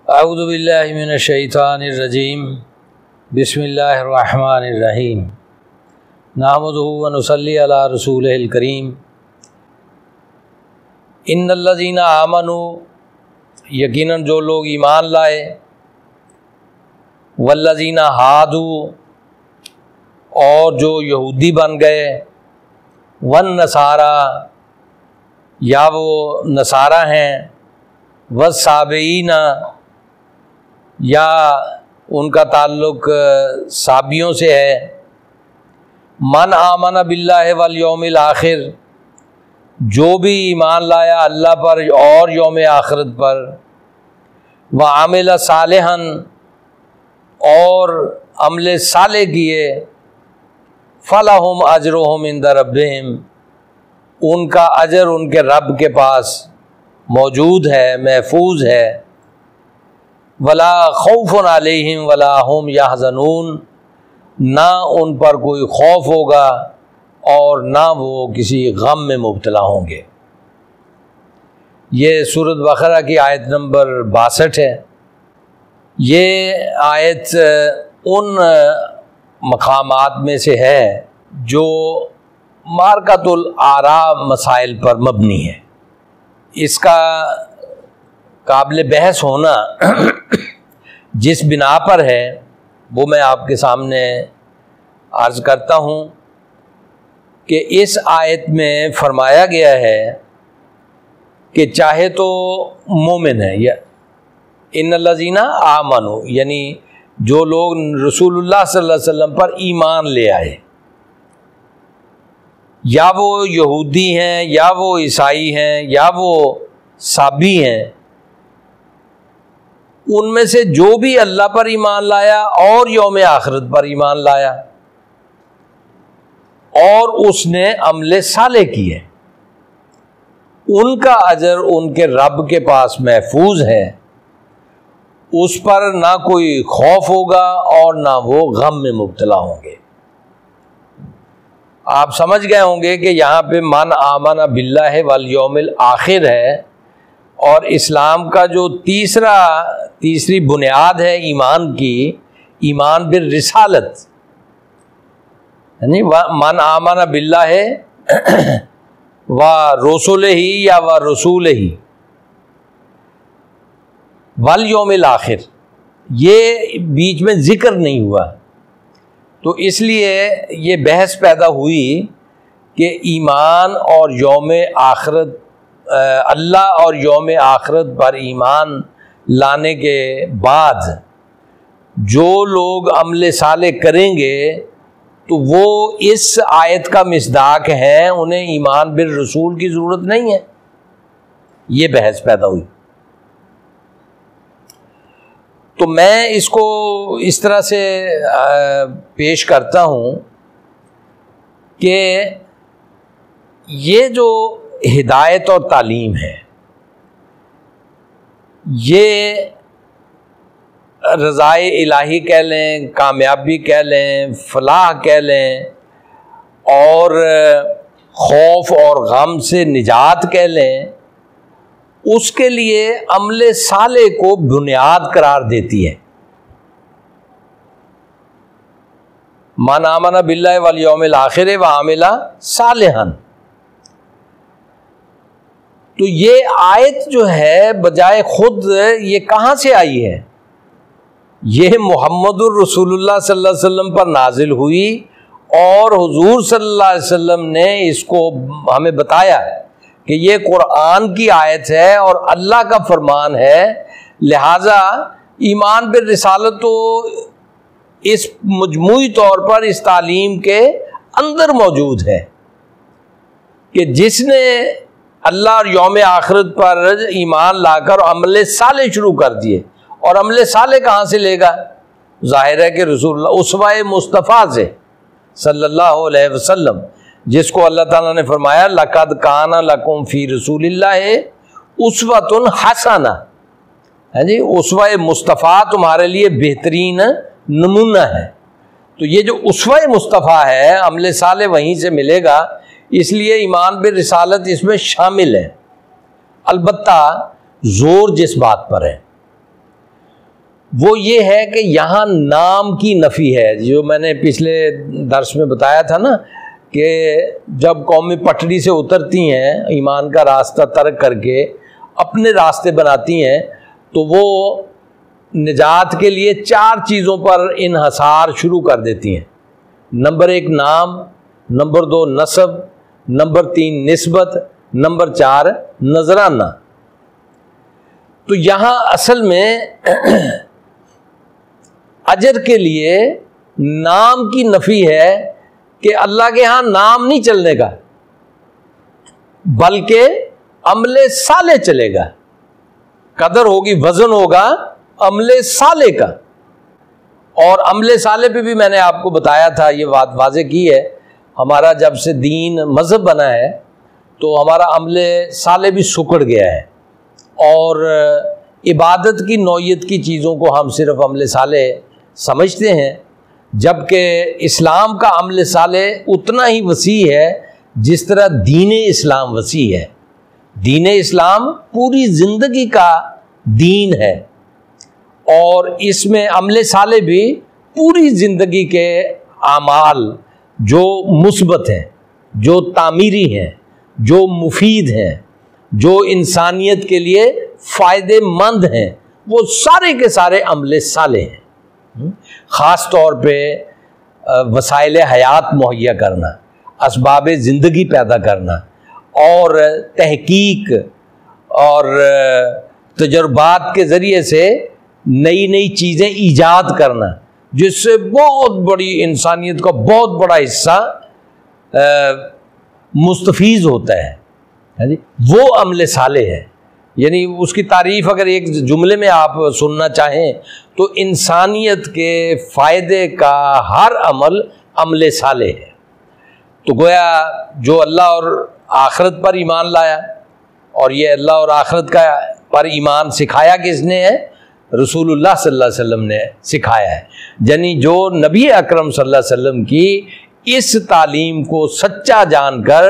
اعوذ باللہ من الشیطان الرجیم بسم اللہ الرحمن الرحیم نحمدہ ونصلی علی رسولہ الکریم ان الذین آمنوا یقیناً جو لوگ ایمان لائے والذین ہادوا اور جو یہودی بن گئے والنصارى یا وہ نصارہ ہیں والصابئین یا ان کا تعلق صابیوں سے ہے من آمن باللہ والیوم الآخر جو بھی ایمان لایا اللہ پر اور یوم آخرت پر وعمل صالحا اور عمل صالح کیے فلہم اجرہم عند ربہم ان کا اجر ان کے رب کے پاس موجود ہے، محفوظ ہے۔ ولا خوف علیہم ولا ہم یحزنون نہ ان پر کوئی خوف ہوگا اور نہ وہ کسی غم میں مبتلا ہوں گے۔ یہ سورۃ بقرہ کی آیت نمبر 62 ہے۔ یہ آیت ان مقامات میں سے ہے جو معرکۃ الآراء مسائل پر مبنی ہے۔ اس کا قابل بحث ہونا جس بنا پر ہے وہ میں آپ کے سامنے عرض کرتا ہوں کہ اس آیت میں فرمایا گیا ہے کہ چاہے تو مومن ہے یا ان الذین آمنوا یعنی جو لوگ رسول اللہ صلی اللہ علیہ وسلم پر ایمان لے آئے، یا وہ یہودی ہیں یا وہ عیسائی ہیں یا وہ صابی ہیں، ان میں سے جو بھی اللہ پر ایمان لایا اور یوم آخرت پر ایمان لایا اور اس نے عمل صالح کیے، ان کا اجر ان کے رب کے پاس محفوظ ہے، اس پر نہ کوئی خوف ہوگا اور نہ وہ غم میں مبتلا ہوں گے۔ آپ سمجھ گئے ہوں گے کہ یہاں پہ من آمن باللہ والیوم الآخر ہے، اور اسلام کا جو تیسری بنیاد ہے ایمان کی، ایمان بالرسالت، یعنی من آمن باللہ و رسولہ یا و رسولہ والیوم الآخر، یہ بیچ میں ذکر نہیں ہوا، تو اس لیے یہ بحث پیدا ہوئی کہ ایمان اور یوم آخرت، اللہ اور یوم آخرت پر ایمان لانے کے بعد جو لوگ عمل صالح کریں گے تو وہ اس آیت کا مصداق ہیں، انہیں ایمان بالرسول کی ضرورت نہیں ہے۔ یہ بحث پیدا ہوئی، تو میں اس کو اس طرح سے پیش کرتا ہوں کہ یہ جو ہدایت اور تعلیم ہے، یہ رضائے الہی کہہ لیں، کامیابی کہہ لیں، فلاح کہہ لیں، اور خوف اور غم سے نجات کہہ لیں، اس کے لیے عمل صالح کو بنیاد قرار دیتی ہے۔ من آمن باللہ والیوم الآخر وعمل صالحا، تو یہ آیت جو ہے بجائے خود یہ کہاں سے آئی ہے؟ یہ محمد الرسول اللہ صلی اللہ علیہ وسلم پر نازل ہوئی، اور حضور صلی اللہ علیہ وسلم نے اس کو ہمیں بتایا کہ یہ قرآن کی آیت ہے اور اللہ کا فرمان ہے، لہٰذا ایمان بالرسالت تو اس مجموعی طور پر اس تعلیم کے اندر موجود ہے کہ جس نے اللہ اور یوم آخرت پر ایمان لا کر عمل صالح شروع کر دیے، اور عمل صالح کہاں سے لے گا؟ ظاہر ہے کہ رسول اللہ اسوہ مصطفیٰ سے صلی اللہ علیہ وسلم، جس کو اللہ تعالیٰ نے فرمایا لَقَدْ كَانَ لَكُمْ فِي رَسُولِ اللَّهِ أُسْوَةٌ حَسَنَةٌ، ہے جی، اسوہ مصطفیٰ تمہارے لیے بہترین نمونہ ہے۔ تو یہ جو اسوہ مصطفیٰ ہے، عمل صالح وہیں سے ملے گا، اس لیے ایمان بالرسالت اس میں شامل ہے۔ البتہ زور جس بات پر ہے وہ یہ ہے کہ یہاں نام کی نفی ہے، جو میں نے پچھلے درس میں بتایا تھا نا کہ جب قومیں پٹڑی سے اترتی ہیں ایمان کا راستہ ترک کر کے اپنے راستے بناتی ہیں تو وہ نجات کے لیے 4 چیزوں پر انحصار شروع کر دیتی ہیں۔ نمبر 1 نام، نمبر 2 نسب، نمبر 3 نسبت، نمبر 4 نذرانہ۔ تو یہاں اصل میں اجر کے لیے نام کی نفی ہے کہ اللہ کے ہاں نام نہیں چلنے کا بلکہ عمل صالح چلے گا، قدر ہوگی، وزن ہوگا عمل صالح کا۔ اور عمل صالح پہ بھی میں نے آپ کو بتایا تھا، یہ بات واضح کی ہے، ہمارا جب سے دین مذہب بنا ہے تو ہمارا عمل صالح بھی سکڑ گیا ہے، اور عبادت کی نوعیت کی چیزوں کو ہم صرف عمل صالح سمجھتے ہیں، جبکہ اسلام کا عمل صالح اتنا ہی وسیع ہے جس طرح دین اسلام وسیع ہے۔ دین اسلام پوری زندگی کا دین ہے، اور اس میں عمل صالح بھی پوری زندگی کے اعمال جو مثبت ہیں، جو تعمیری ہیں، جو مفید ہیں، جو انسانیت کے لیے فائدے مند ہیں، وہ سارے کے سارے عمل صالح ہیں۔ خاص طور پہ وسائل حیات مہیا کرنا، اسباب زندگی پیدا کرنا، اور تحقیق اور تجربات کے ذریعے سے نئی نئی چیزیں ایجاد کرنا، جس سے بہت بڑی انسانیت کا بہت بڑا حصہ مستفیض ہوتا ہے، وہ عمل صالح ہے۔ یعنی اس کی تعریف اگر ایک جملے میں آپ سننا چاہیں تو انسانیت کے فائدے کا ہر عمل عمل صالح ہے۔ تو گویا جو اللہ اور آخرت پر ایمان لایا، اور یہ اللہ اور آخرت کا پر ایمان سکھایا کس نے ہے؟ رسول اللہ صلی اللہ علیہ وسلم نے سکھایا ہے۔ یعنی جو نبی اکرم صلی اللہ علیہ وسلم کی اس تعلیم کو سچا جان کر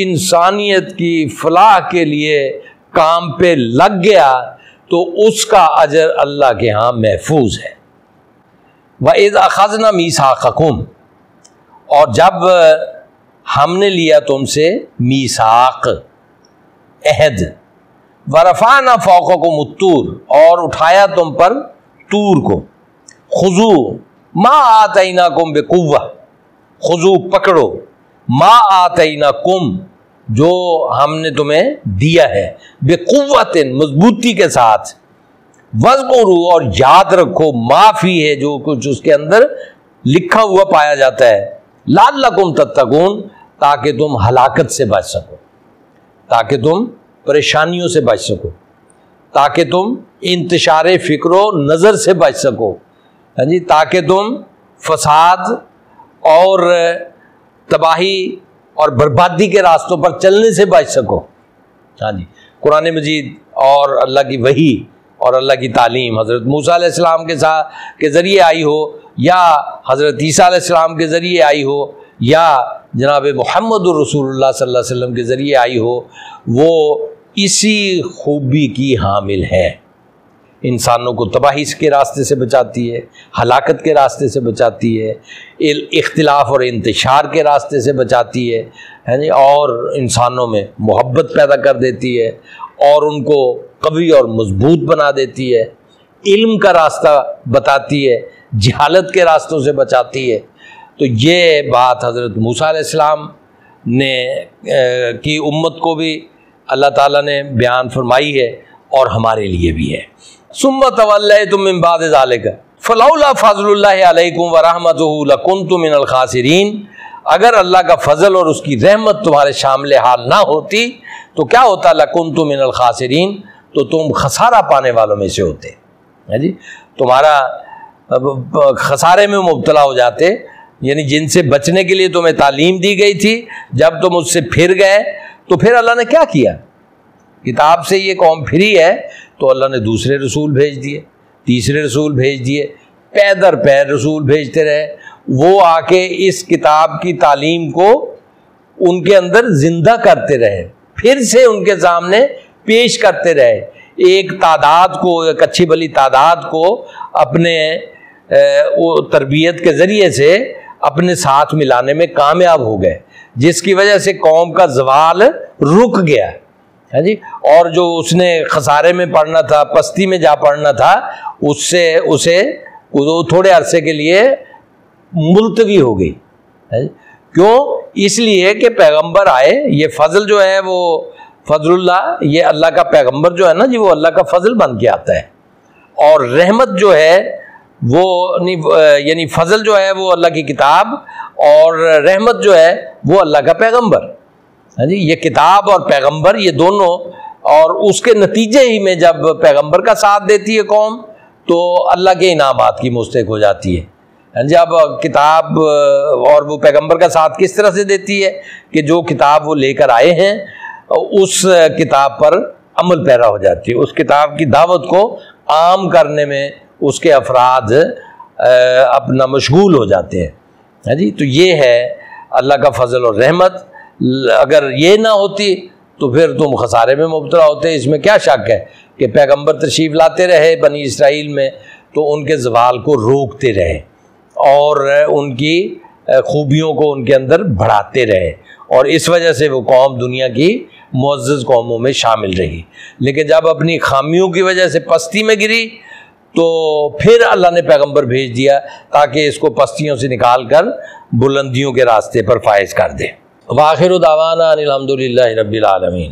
انسانیت کی فلاح کے لیے کام پہ لگ گیا تو اس کا اجر اللہ کے ہاں محفوظ ہے۔ وَإِذْ أَخَذْنَا مِيثَاقَكُمْ، اور جب ہم نے لیا تم سے میثاق، عہد، وَرَفَعْنَا فَوْقَكُمُ الطُّورَ، اور اٹھایا تم پر طور کو، خُذُوا مَا آتَيْنَاكُمْ بِقُوَّةٍ، خُذُوا پکڑو، مَا آتَيْنَاكُمْ جو ہم نے تمہیں دیا ہے، بِقُوَّةٍ مضبوطی کے ساتھ، وَاذْكُرُوا اور یاد رکھو، ما فی ہے جو کچھ اس کے اندر لکھا ہوا پایا جاتا ہے، لعلکم تتقون تاکہ تم ہلاکت سے بچ سکو، تاکہ تم پریشانیوں سے بچ سکو، تاکہ تم انتشار فکر و نظر سے بچ سکو، ہاں جی، تاکہ تم فساد اور تباہی اور بربادی کے راستوں پر چلنے سے بچ سکو۔ ہاں جی، قرآن مجید اور اللہ کی وحی اور اللہ کی تعلیم حضرت موسیٰ علیہ السلام کے ذریعے آئی ہو، یا حضرت عیسیٰ علیہ السلام کے ذریعے آئی ہو، یا جناب محمد الرسول اللہ صلی اللہ علیہ وسلم کے ذریعے آئی ہو، وہ اسی خوبی کی حامل ہے۔ انسانوں کو تباہی کے راستے سے بچاتی ہے، ہلاکت کے راستے سے بچاتی ہے، اختلاف اور انتشار کے راستے سے بچاتی ہے، اور انسانوں میں محبت پیدا کر دیتی ہے، اور ان کو قوی اور مضبوط بنا دیتی ہے، علم کا راستہ بتاتی ہے، جہالت کے راستوں سے بچاتی ہے۔ تو یہ بات حضرت موسیٰ علیہ السلام نے کی امت کو بھی اللہ تعالیٰ نے بیان فرمائی ہے، اور ہمارے لیے بھی ہے۔ ثم تولیتم من بعد ذلک فلولا فضل اللہ علیکم ورحمتہ لکنتم من الخاسرین، اگر اللہ کا فضل اور اس کی رحمت تمہارے شامل حال نہ ہوتی تو کیا ہوتا؟ لکنتم من الخاسرین، تو تم خسارہ پانے والوں میں سے ہوتے، جی، تمہارا خسارے میں مبتلا ہو جاتے۔ یعنی جن سے بچنے کے لیے تمہیں تعلیم دی گئی تھی، جب تم اس سے پھر گئے تو پھر اللہ نے کیا کیا؟ کتاب سے یہ قوم پھری ہے تو اللہ نے دوسرے رسول بھیج دیے، تیسرے رسول بھیج دیے، پے در پے رسول بھیجتے رہے، وہ آ کے اس کتاب کی تعلیم کو ان کے اندر زندہ کرتے رہے، پھر سے ان کے سامنے پیش کرتے رہے، ایک تعداد کو، ایک اچھی بھلی تعداد کو اپنے تربیت کے ذریعے سے اپنے ساتھ ملانے میں کامیاب ہو گئے، جس کی وجہ سے قوم کا زوال رک گیا ہے جی، اور جو اس نے خسارے میں پڑنا تھا، پستی میں جا پڑنا تھا، اس سے اسے تھوڑے عرصے کے لیے ملتوی ہو گئی ہے جی۔ کیوں؟ اس لیے کہ پیغمبر آئے، یہ فضل جو ہے وہ فضل اللہ، یہ اللہ کا پیغمبر جو ہے نا جی، وہ اللہ کا فضل بن کے آتا ہے، اور رحمت جو ہے وہ یعنی فضل جو ہے وہ اللہ کی کتاب، اور رحمت جو ہے وہ اللہ کا پیغمبر ہے جی۔ یہ کتاب اور پیغمبر یہ دونوں، اور اس کے نتیجے ہی میں جب پیغمبر کا ساتھ دیتی ہے قوم تو اللہ کے انعامات کی مستحق ہو جاتی ہے۔ جب کتاب اور وہ پیغمبر کا ساتھ کس طرح سے دیتی ہے کہ جو کتاب وہ لے کر آئے ہیں اس کتاب پر عمل پیرا ہو جاتی ہے، اس کتاب کی دعوت کو عام کرنے میں اس کے افراد اپنا مشغول ہو جاتے ہیں جی۔ تو یہ ہے اللہ کا فضل اور رحمت، اگر یہ نہ ہوتی تو پھر تم خسارے میں مبتلا ہوتے۔ اس میں کیا شک ہے کہ پیغمبر تشریف لاتے رہے بنی اسرائیل میں تو ان کے زوال کو روکتے رہے اور ان کی خوبیوں کو ان کے اندر بڑھاتے رہے، اور اس وجہ سے وہ قوم دنیا کی معزز قوموں میں شامل رہی۔ لیکن جب اپنی خامیوں کی وجہ سے پستی میں گری تو پھر اللہ نے پیغمبر بھیج دیا تاکہ اس کو پستیوں سے نکال کر بلندیوں کے راستے پر فائز کر دے۔ وآخر دعوانا ان الحمد للہ رب العالمین۔